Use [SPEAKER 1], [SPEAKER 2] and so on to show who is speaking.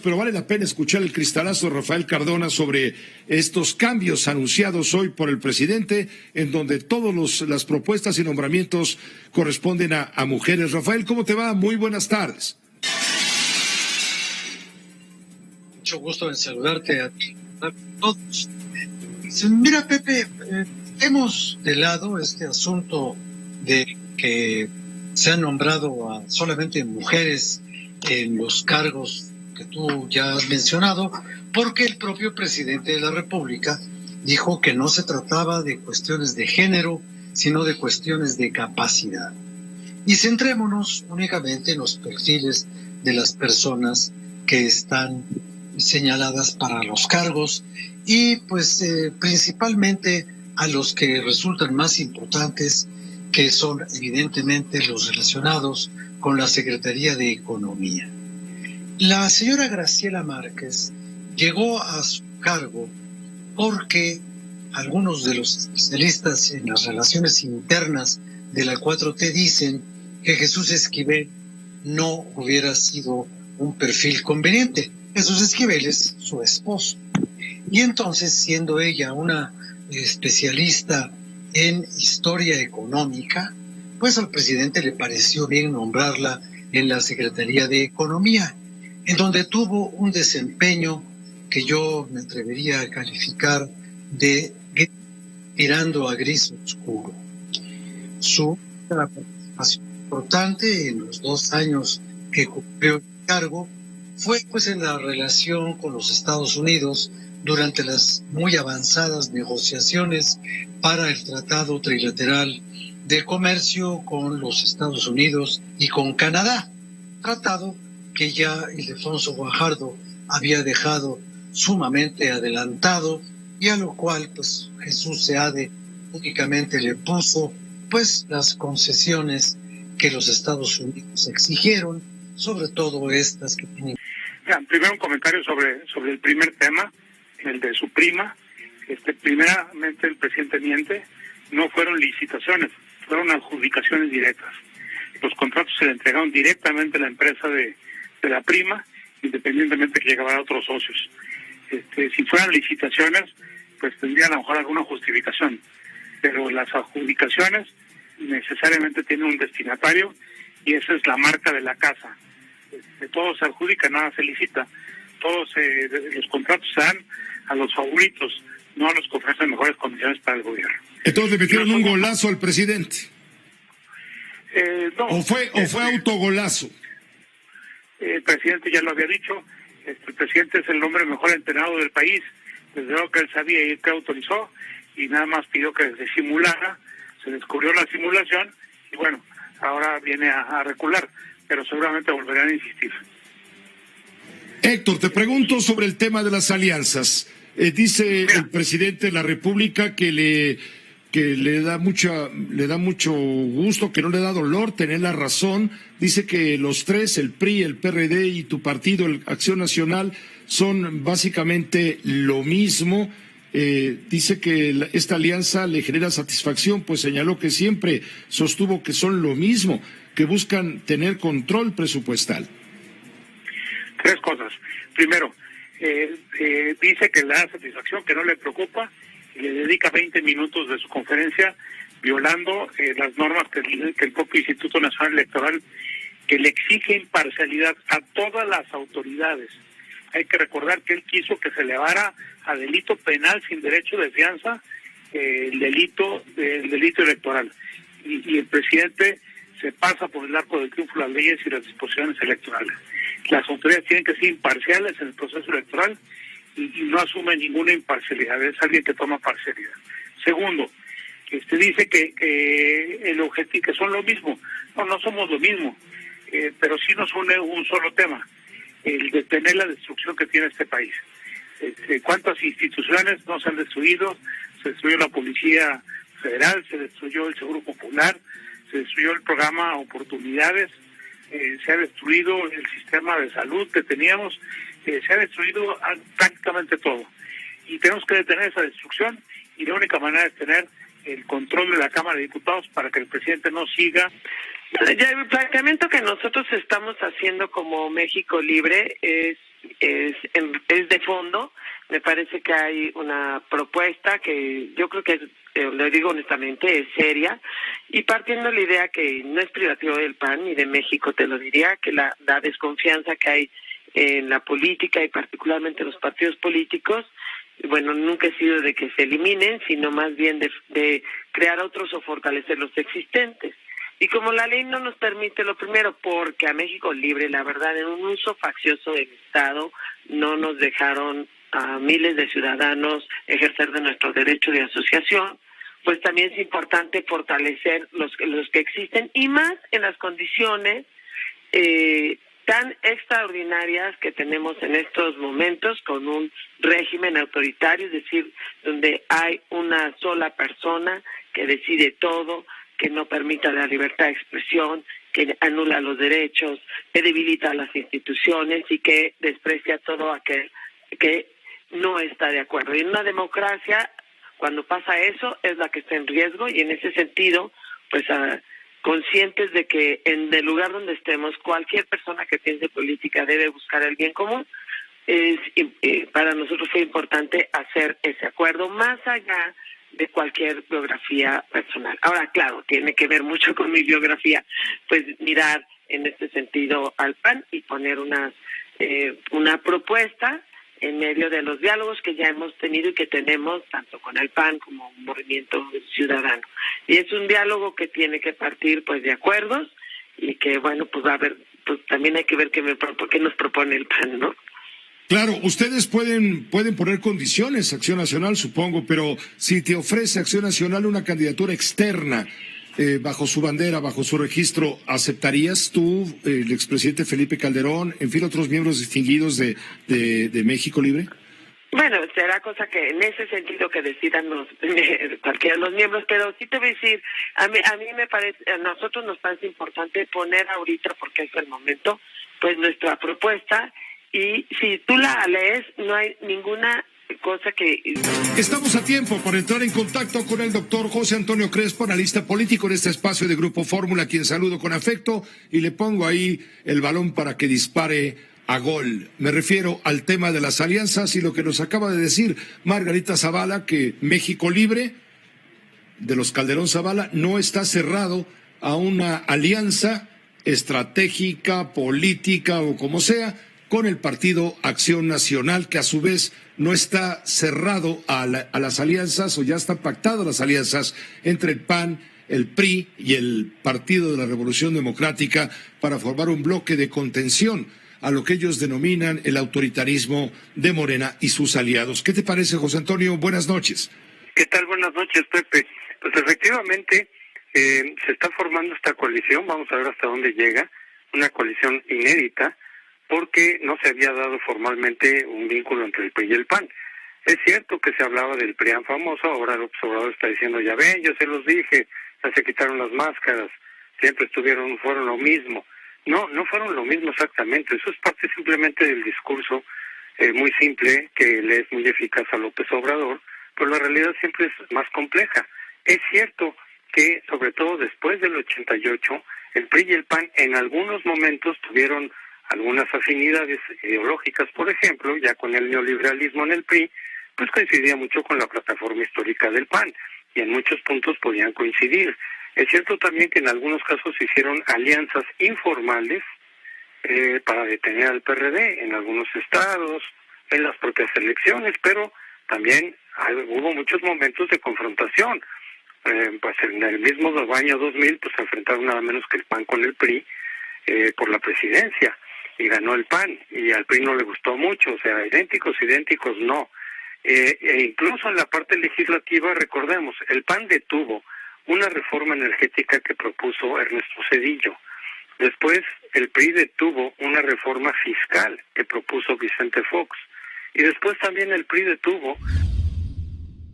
[SPEAKER 1] Pero vale la pena escuchar el cristalazo de Rafael Cardona sobre estos cambios anunciados hoy por el presidente, en donde todas las propuestas y nombramientos corresponden a mujeres. Rafael, ¿cómo te va? Muy buenas tardes.
[SPEAKER 2] Mucho gusto en saludarte a ti, a todos. Mira, Pepe, hemos de lado este asunto de que se han nombrado a solamente mujeres en los cargos que tú ya has mencionado, porque el propio presidente de la República dijo que no se trataba de cuestiones de género, sino de cuestiones de capacidad. Y centrémonos únicamente en los perfiles de las personas que están señaladas para los cargos y pues principalmente a los que resultan más importantes, que son evidentemente los relacionados con la Secretaría de Economía. La señora Graciela Márquez llegó a su cargo porque algunos de los especialistas en las relaciones internas de la 4T dicen que Jesús Esquivel no hubiera sido un perfil conveniente. Jesús Esquivel es su esposo. Y entonces, siendo ella una especialista en historia económica, pues al presidente le pareció bien nombrarla en la Secretaría de Economía, en donde tuvo un desempeño que yo me atrevería a calificar de tirando a gris oscuro. Su participación importante en los 2 años que cumplió el cargo fue pues en la relación con los Estados Unidos durante las muy avanzadas negociaciones para el Tratado Trilateral de Comercio con los Estados Unidos y con Canadá, tratado que ya Ildefonso Guajardo había dejado sumamente adelantado y a lo cual pues Jesús Seade únicamente le puso pues las concesiones que los Estados Unidos exigieron, sobre todo estas que tienen.
[SPEAKER 3] Primero un comentario sobre el primer tema, el de su prima. Primeramente el presidente miente, no fueron licitaciones, fueron adjudicaciones directas. Los contratos se le entregaron directamente a la empresa de la prima, independientemente que llegaban a otros socios. Si fueran licitaciones, pues tendría a lo mejor alguna justificación, pero las adjudicaciones necesariamente tienen un destinatario y esa es la marca de la casa. Todo se adjudica, nada se licita. Todos los contratos se dan a los favoritos, no a los que ofrecen mejores condiciones para el gobierno.
[SPEAKER 1] Entonces le metieron un golazo al presidente.
[SPEAKER 3] No.
[SPEAKER 1] ¿O fue autogolazo?
[SPEAKER 3] El presidente ya lo había dicho, el presidente es el hombre mejor entrenado del país, desde luego que él sabía y que autorizó, y nada más pidió que se simulara, se descubrió la simulación, y bueno, ahora viene a recular, pero seguramente volverán a insistir.
[SPEAKER 1] Héctor, te pregunto sobre el tema de las alianzas. Dice el presidente de la República que le da mucho gusto, que no le da dolor tener la razón. Dice que los tres, el PRI, el PRD y tu partido, el Acción Nacional, son básicamente lo mismo. Dice que esta alianza le genera satisfacción, pues señaló que siempre sostuvo que son lo mismo, que buscan tener control presupuestal.
[SPEAKER 3] 3 cosas. Primero, dice que le da satisfacción, que no le preocupa, y le dedica 20 minutos de su conferencia violando las normas que el propio Instituto Nacional Electoral, que le exige imparcialidad a todas las autoridades. Hay que recordar que él quiso que se elevara a delito penal sin derecho de fianza el delito electoral. Y el presidente se pasa por el arco del triunfo las leyes y las disposiciones electorales. Las autoridades tienen que ser imparciales en el proceso electoral y no asume ninguna imparcialidad, es alguien que toma parcialidad. Segundo, dice que el objetivo, que son lo mismo. No somos lo mismo, pero sí nos une un solo tema, el detener la destrucción que tiene este país. ¿Cuántas instituciones no se han destruido? Se destruyó la Policía Federal, se destruyó el Seguro Popular, se destruyó el programa Oportunidades, se ha destruido el sistema de salud que teníamos, se ha destruido prácticamente todo. Y tenemos que detener esa destrucción, y la única manera es tener el control de la Cámara de Diputados para que el presidente no siga
[SPEAKER 4] Ya el planteamiento que nosotros estamos haciendo como México Libre es de fondo. Me parece que hay una propuesta que yo creo que, le digo honestamente, es seria, y partiendo de la idea que no es privativo del PAN ni de México, te lo diría, que la desconfianza que hay en la política y particularmente en los partidos políticos, bueno, nunca ha sido de que se eliminen, sino más bien de crear otros o fortalecer los existentes. Y como la ley no nos permite, lo primero, porque a México Libre, la verdad, en un uso faccioso del Estado, no nos dejaron a miles de ciudadanos ejercer de nuestro derecho de asociación, pues también es importante fortalecer los que existen, y más en las condiciones tan extraordinarias que tenemos en estos momentos, con un régimen autoritario, es decir, donde hay una sola persona que decide todo, que no permita la libertad de expresión, que anula los derechos, que debilita las instituciones y que desprecia todo aquel que no está de acuerdo. Y en una democracia, cuando pasa eso, es la que está en riesgo, y en ese sentido, pues conscientes de que en el lugar donde estemos, cualquier persona que piense política debe buscar el bien común. Para nosotros fue importante hacer ese acuerdo, más allá de cualquier biografía personal. Ahora, claro, tiene que ver mucho con mi biografía, pues mirar en este sentido al PAN y poner una propuesta en medio de los diálogos que ya hemos tenido y que tenemos tanto con el PAN como un movimiento ciudadano. Y es un diálogo que tiene que partir pues de acuerdos, y que bueno, pues va a haber, pues también hay que ver qué nos propone el PAN, ¿no?
[SPEAKER 1] Claro, ustedes pueden poner condiciones, Acción Nacional, supongo, pero si te ofrece Acción Nacional una candidatura externa bajo su bandera, bajo su registro, ¿aceptarías tú, el expresidente Felipe Calderón, en fin, otros miembros distinguidos de México Libre?
[SPEAKER 4] Bueno, será cosa que en ese sentido que decidan cualquiera de los miembros, pero sí te voy a decir, a mí me parece, a nosotros nos parece importante poner ahorita, porque es el momento, pues nuestra propuesta. Y si tú la lees, no hay ninguna cosa que...
[SPEAKER 1] Estamos a tiempo para entrar en contacto con el doctor José Antonio Crespo, analista político en este espacio de Grupo Fórmula, a quien saludo con afecto y le pongo ahí el balón para que dispare a gol. Me refiero al tema de las alianzas y lo que nos acaba de decir Margarita Zavala, que México Libre, de los Calderón Zavala, no está cerrado a una alianza estratégica, política o como sea, con el Partido Acción Nacional, que a su vez no está cerrado a las alianzas, o ya están pactadas las alianzas entre el PAN, el PRI y el Partido de la Revolución Democrática para formar un bloque de contención a lo que ellos denominan el autoritarismo de Morena y sus aliados. ¿Qué te parece, José Antonio? Buenas noches.
[SPEAKER 3] ¿Qué tal? Buenas noches, Pepe. Pues efectivamente se está formando esta coalición, vamos a ver hasta dónde llega, una coalición inédita, porque no se había dado formalmente un vínculo entre el PRI y el PAN. Es cierto que se hablaba del PRIAN famoso, ahora el observador está diciendo, ya ven, yo se los dije, ya se quitaron las máscaras, siempre fueron lo mismo. No fueron lo mismo exactamente, eso es parte simplemente del discurso muy simple, que le es muy eficaz a López Obrador, pero la realidad siempre es más compleja. Es cierto que, sobre todo después del 88, el PRI y el PAN en algunos momentos tuvieron algunas afinidades ideológicas, por ejemplo, ya con el neoliberalismo en el PRI, pues coincidía mucho con la plataforma histórica del PAN, y en muchos puntos podían coincidir. Es cierto también que en algunos casos se hicieron alianzas informales para detener al PRD en algunos estados, en las propias elecciones, pero también hubo muchos momentos de confrontación. Pues en el mismo año 2000, pues se enfrentaron nada menos que el PAN con el PRI por la presidencia, y ganó el PAN, y al PRI no le gustó mucho, o sea, idénticos no. Incluso en la parte legislativa, recordemos, el PAN detuvo una reforma energética que propuso Ernesto Zedillo. Después, el PRI detuvo una reforma fiscal que propuso Vicente Fox. Y después también el PRI detuvo